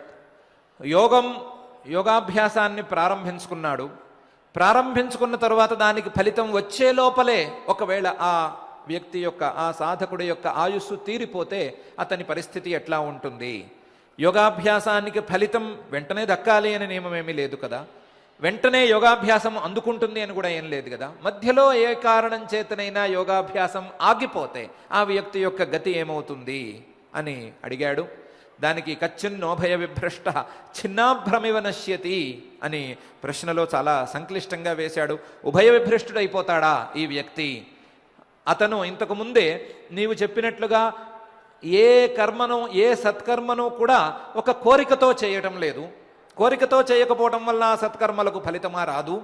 యోగాభ్యాసాన్ని ప్రారంభించుకున్నాడు. ప్రారంభించుకున్న తరువాత దానికి ఫలితం వచ్చే లోపలే ఒకవేళ ఆ వ్యక్తి యొక్క, ఆ సాధకుడి యొక్క ఆయుస్సు తీరిపోతే అతని పరిస్థితి ఎట్లా ఉంటుంది? యోగాభ్యాసానికి ఫలితం వెంటనే దక్కాలి అని నియమమేమీ లేదు కదా. వెంటనే యోగాభ్యాసం అందుకుంటుంది అని కూడా ఏం లేదు కదా. మధ్యలో ఏ కారణం చేతనైనా యోగాభ్యాసం ఆగిపోతే ఆ వ్యక్తి యొక్క గతి ఏమవుతుంది అని అడిగాడు. దానికి కచ్చిన్నోభయ విభ్రష్ట చిన్నాభ్రమివ నశ్యతి అని ప్రశ్నలో చాలా సంక్లిష్టంగా వేశాడు. ఉభయ విభ్రష్టుడైపోతాడా ఈ వ్యక్తి? అతను ఇంతకు ముందే నీవు చెప్పినట్లుగా ఏ కర్మను, ఏ సత్కర్మను కూడా ఒక కోరికతో చేయటం లేదు. కోరికతో చేయకపోవటం వల్ల సత్కర్మలకు ఫలితమా రాదు,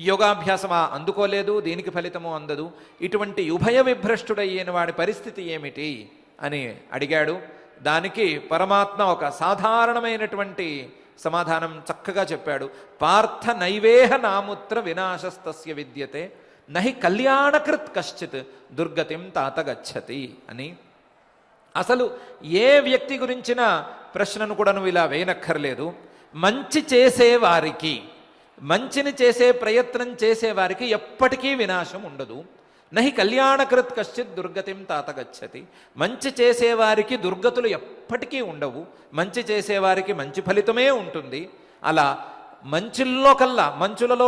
యోగాభ్యాసమా అందుకోలేదు, దీనికి ఫలితము అందదు. ఇటువంటి ఉభయ విభ్రష్టుడయ్యైన వాడి పరిస్థితి ఏమిటి అని అడిగాడు. దానికి పరమాత్మ ఒక సాధారణమైనటువంటి సమాధానం చక్కగా చెప్పాడు. పార్థ నైవేహ నాముత్ర వినాశస్తస్య విద్యతే నహి కళ్యాణకృత్ కశ్చిత్ దుర్గతిం తాత గచ్చతి అని. అసలు ఏ వ్యక్తి గురించిన ప్రశ్నను కూడా నువ్వు ఇలా వేయనక్కర్లేదు. మంచి చేసేవారికి, మంచిని చేసే ప్రయత్నం చేసేవారికి ఎప్పటికీ వినాశం ఉండదు. నహి కళ్యాణకృత్ కశ్చిత్ దుర్గతిం తాత గచ్చతి. మంచి చేసేవారికి దుర్గతులు ఎప్పటికీ ఉండవు, మంచి చేసేవారికి మంచి ఫలితమే ఉంటుంది. అలా మంచులలో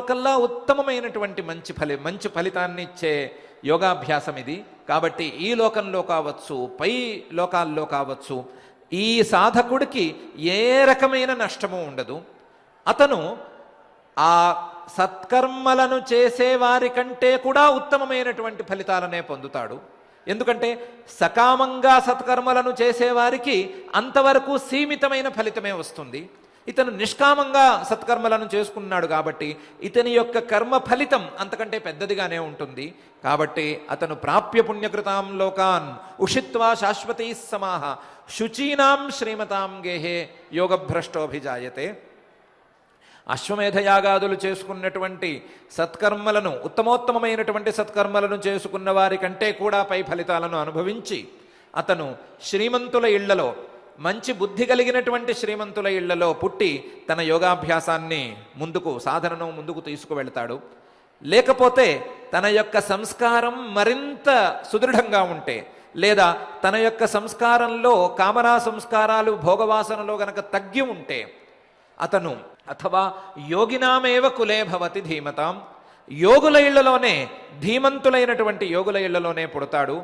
కల్లా ఉత్తమమైనటువంటి మంచి ఫలితాన్ని ఇచ్చే యోగాభ్యాసం ఇది. కాబట్టి ఈ లోకంలో కావచ్చు, పై లోకాల్లో కావచ్చు, ఈ సాధకుడికి ఏ రకమైన నష్టము ఉండదు. అతను ఆ సత్కర్మలను చేసేవారి కంటే కూడా ఉత్తమమైనటువంటి ఫలితాలనే పొందుతాడు. ఎందుకంటే సకామంగా సత్కర్మలను చేసేవారికి అంతవరకు సీమితమైన ఫలితమే వస్తుంది. ఇతను నిష్కామంగా సత్కర్మలను చేసుకున్నాడు కాబట్టి ఇతని యొక్క కర్మ ఫలితం అంతకంటే పెద్దదిగానే ఉంటుంది. కాబట్టి అతను ప్రాప్య పుణ్యకృతాం లోకాన్ ఉషిత్వా శాశ్వతీ సమాహ శుచీనాం శ్రీమతాం గేహే యోగభ్రష్టోభిజాయతే. అశ్వమేధయాగాదులు చేసుకున్నటువంటి సత్కర్మలను, ఉత్తమోత్తమైనటువంటి సత్కర్మలను చేసుకున్న వారి కంటే కూడా పై ఫలితాలను అనుభవించి అతను శ్రీమంతుల ఇళ్లలో, మంచి బుద్ధి కలిగినటువంటి శ్రీమంతుల ఇళ్లలో పుట్టి తన యోగాభ్యాసాన్ని సాధనను ముందుకు తీసుకువెళ్తాడు. లేకపోతే తన యొక్క సంస్కారం మరింత సుదృఢంగా ఉంటే, లేదా తన యొక్క సంస్కారంలో కామనా సంస్కారాలు భోగవాసనలో గనక తగ్గి ఉంటే అతను అథవా యోగినామేవ కులే భవతి ధీమతాం, యోగుల ఇళ్లలోనే, ధీమంతులైనటువంటి యోగుల ఇళ్లలోనే పుడతాడు.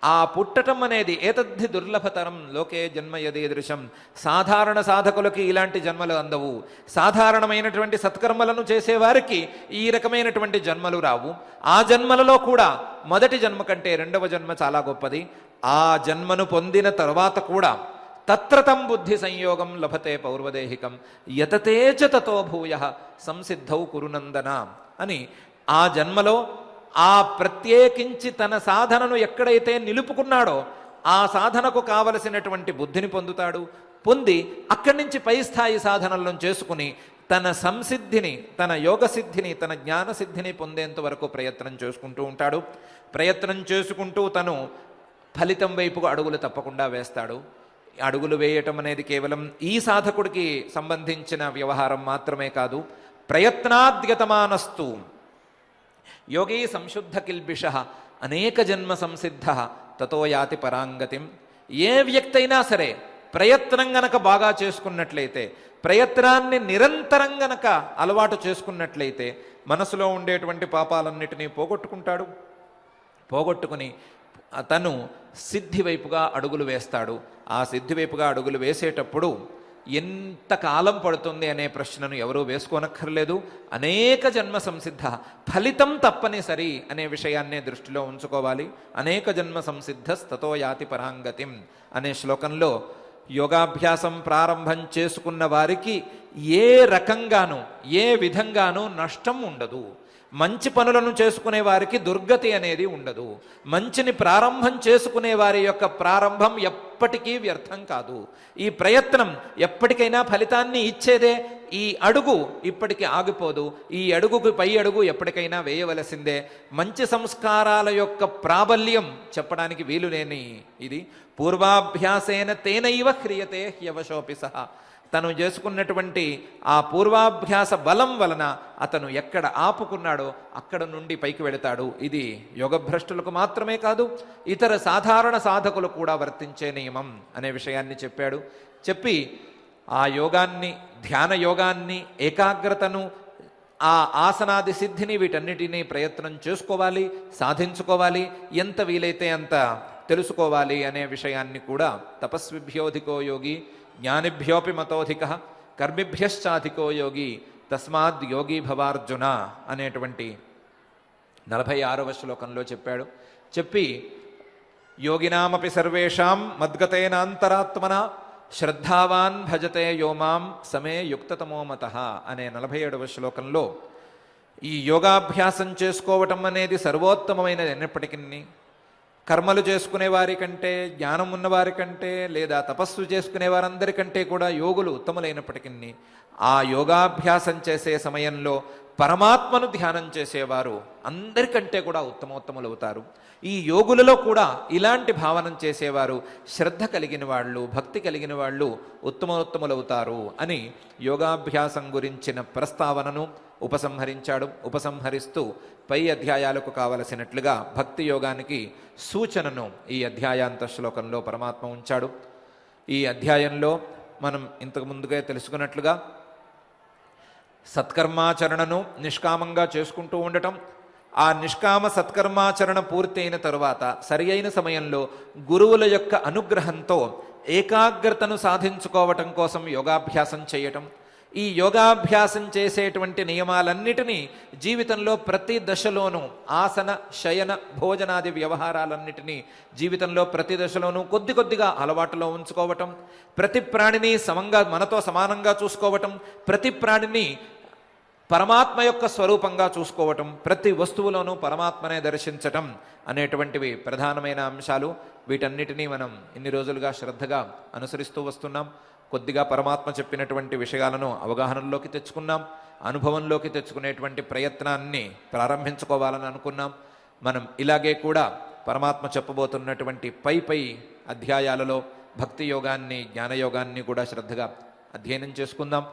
ఆ పుట్టటం అనేది ఏతద్ధి దుర్లభతరం లోకే జన్మ యదీదృశం. సాధారణ సాధకులకి ఇలాంటి జన్మలు అందవు. సాధారణమైనటువంటి సత్కర్మలను చేసేవారికి ఈ రకమైనటువంటి జన్మలు రావు. ఆ జన్మలలో కూడా మొదటి జన్మ కంటే రెండవ జన్మ చాలా గొప్పది. ఆ జన్మను పొందిన తర్వాత కూడా తత్రతం బుద్ధి సంయోగం లభతే పౌర్వదేహికం యతతే చ తతో భూయః సంసిద్ధౌ కురునందన అని ఆ జన్మలో ఆ ప్రత్యేకించి తన సాధనను ఎక్కడైతే నిలుపుకున్నాడో ఆ సాధనకు కావలసినటువంటి బుద్ధిని పొందుతాడు. పొంది అక్కడి నుంచి పై స్థాయి సాధనలను చేసుకుని తన సంసిద్ధిని, తన యోగసిద్ధిని, తన జ్ఞానసిద్ధిని పొందేంత వరకు ప్రయత్నం చేసుకుంటూ ఉంటాడు. ప్రయత్నం చేసుకుంటూ తను ఫలితం వైపుకు అడుగులు తప్పకుండా వేస్తాడు. అడుగులు వేయటం అనేది కేవలం ఈ సాధకుడికి సంబంధించిన వ్యవహారం మాత్రమే కాదు. ప్రయత్నాద్యతమానస్తు యోగీ సంశుద్ధ కిల్బిష అనేక జన్మ సంసిద్ధ తతో యాతి పరాంగతిం. ఏ వ్యక్తి అయినా సరే ప్రయత్నం గనక బాగా చేసుకున్నట్లయితే, ప్రయత్నాన్ని నిరంతరం గనక అలవాటు చేసుకున్నట్లయితే మనసులో ఉండేటువంటి పాపాలన్నిటినీ పోగొట్టుకుంటాడు. పోగొట్టుకుని తను సిద్ధి వైపుగా అడుగులు వేస్తాడు. ఆ సిద్ధి వైపుగా అడుగులు వేసేటప్పుడు ఎంత కాలం పడుతుంది అనే ప్రశ్నను ఎవరూ వేసుకోనక్కర్లేదు. అనేక జన్మ సంసిద్ధ, ఫలితం తప్పనిసరి అనే విషయాన్నే దృష్టిలో ఉంచుకోవాలి. అనేక జన్మ సంసిద్ధస్తతో యాతి పరాంగతిం అనే శ్లోకంలో యోగాభ్యాసం ప్రారంభం చేసుకున్న వారికి ఏ రకంగానూ ఏ విధంగానూ నష్టం ఉండదు. మంచి పనులను చేసుకునే వారికి దుర్గతి అనేది ఉండదు. మంచిని ప్రారంభం చేసుకునే వారి యొక్క ప్రారంభం ఎప్పటికీ వ్యర్థం కాదు. ఈ ప్రయత్నం ఎప్పటికైనా ఫలితాన్ని ఇచ్చేదే. ఈ అడుగు ఇప్పటికీ ఆగిపోదు. ఈ అడుగుకు పై అడుగు ఎప్పటికైనా వేయవలసిందే. మంచి సంస్కారాల యొక్క ప్రాబల్యం చెప్పడానికి వీలులేని ఇది. పూర్వాభ్యాసేన తేనైవ హ్రియతే హ్యవశోపి సహ. తను చేసుకున్నటువంటి ఆ పూర్వాభ్యాస బలం వలన అతను ఎక్కడ ఆపుకున్నాడో అక్కడ నుండి పైకి వెళతాడు. ఇది యోగభ్రష్టులకు మాత్రమే కాదు, ఇతర సాధారణ సాధకులు కూడా వర్తించే నియమం అనే విషయాన్ని చెప్పాడు. చెప్పి ఆ యోగాన్ని, ధ్యాన యోగాన్ని, ఏకాగ్రతను, ఆ ఆసనాది సిద్ధిని, వీటన్నిటినీ ప్రయత్నం చేసుకోవాలి, సాధించుకోవాలి. ఎంత వీలైతే అంత తెలుసుకోవాలి అనే విషయాన్ని కూడా తపస్విభ్యోధికో యోగి జ్ఞానిభ్యోపి మతోధిక కర్మిభ్యశ్చాధికో యోగి తస్మాద్ యోగి భవార్జున అనేటువంటి 46వ శ్లోకంలో చెప్పాడు. చెప్పి యోగినామపి సర్వేషాం మద్గతేనాంతరాత్మన శ్రద్ధావాన్ భజతే యోమాం సమే యుక్తతమో మతః అనే 47వ శ్లోకంలో ఈ యోగాభ్యాసం చేసుకోవటం అనేది సర్వోత్తమమైనది అయినప్పటికీ, కర్మలు చేసుకునే వారి కంటే, జ్ఞానం ఉన్నవారి కంటే, లేదా తపస్సు చేసుకునే వారందరికంటే కూడా యోగులు ఉత్తములైనప్పటికీ ఆ యోగాభ్యాసం చేసే సమయంలో పరమాత్మను ధ్యానం చేసేవారు అందరికంటే కూడా ఉత్తమోత్తములు అవుతారు. ఈ యోగులలో కూడా ఇలాంటి భావన చేసేవారు, శ్రద్ధ కలిగిన వాళ్ళు, భక్తి కలిగిన వాళ్ళు ఉత్తమోత్తములవుతారు అని యోగాభ్యాసం గురించిన ప్రస్తావనను ఉపసంహరించాడు. ఉపసంహరిస్తూ పై అధ్యాయాలకు కావలసినట్లుగా భక్తి యోగానికి సూచనను ఈ అధ్యాయాంత శ్లోకంలో పరమాత్మ ఉంచాడు. ఈ అధ్యాయంలో మనం ఇంతకు ముందుగా తెలుసుకున్నట్లుగా సత్కర్మాచరణను నిష్కామంగా చేసుకుంటూ ఉండటం, ఆ నిష్కామ సత్కర్మాచరణ పూర్తి అయిన తరువాత సరి అయిన సమయంలో గురువుల యొక్క అనుగ్రహంతో ఏకాగ్రతను సాధించుకోవటం కోసం యోగాభ్యాసం చేయటం, ఈ యోగాభ్యాసం చేసేటువంటి నియమాలన్నిటినీ జీవితంలో ప్రతి దశలోనూ ఆసన శయన భోజనాది వ్యవహారాలన్నిటినీ జీవితంలో ప్రతి దశలోనూ కొద్ది కొద్దిగా అలవాటులో ఉంచుకోవటం, ప్రతి ప్రాణిని మనతో సమానంగా చూసుకోవటం, ప్రతి ప్రాణిని పరమాత్మ యొక్క స్వరూపంగా చూసుకోవటం, ప్రతి వస్తువులోనూ పరమాత్మనే దర్శించటం అనేటువంటివి ప్రధానమైన అంశాలు. వీటన్నిటినీ మనం ఇన్ని రోజులుగా శ్రద్ధగా అనుసరిస్తూ వస్తున్నాం. కొద్దిగా పరమాత్మ చెప్పినటువంటి విషయాలను అవగాహనలోకి తెచ్చుకున్నాం, అనుభవంలోకి తెచ్చుకునేటువంటి ప్రయత్నాన్ని ప్రారంభించుకోవాలని అనుకున్నాం. మనం ఇలాగే కూడా పరమాత్మ చెప్పబోతున్నటువంటి పై అధ్యాయాలలో భక్తి యోగాన్ని, జ్ఞానయోగాన్ని కూడా శ్రద్ధగా అధ్యయనం చేసుకుందాం.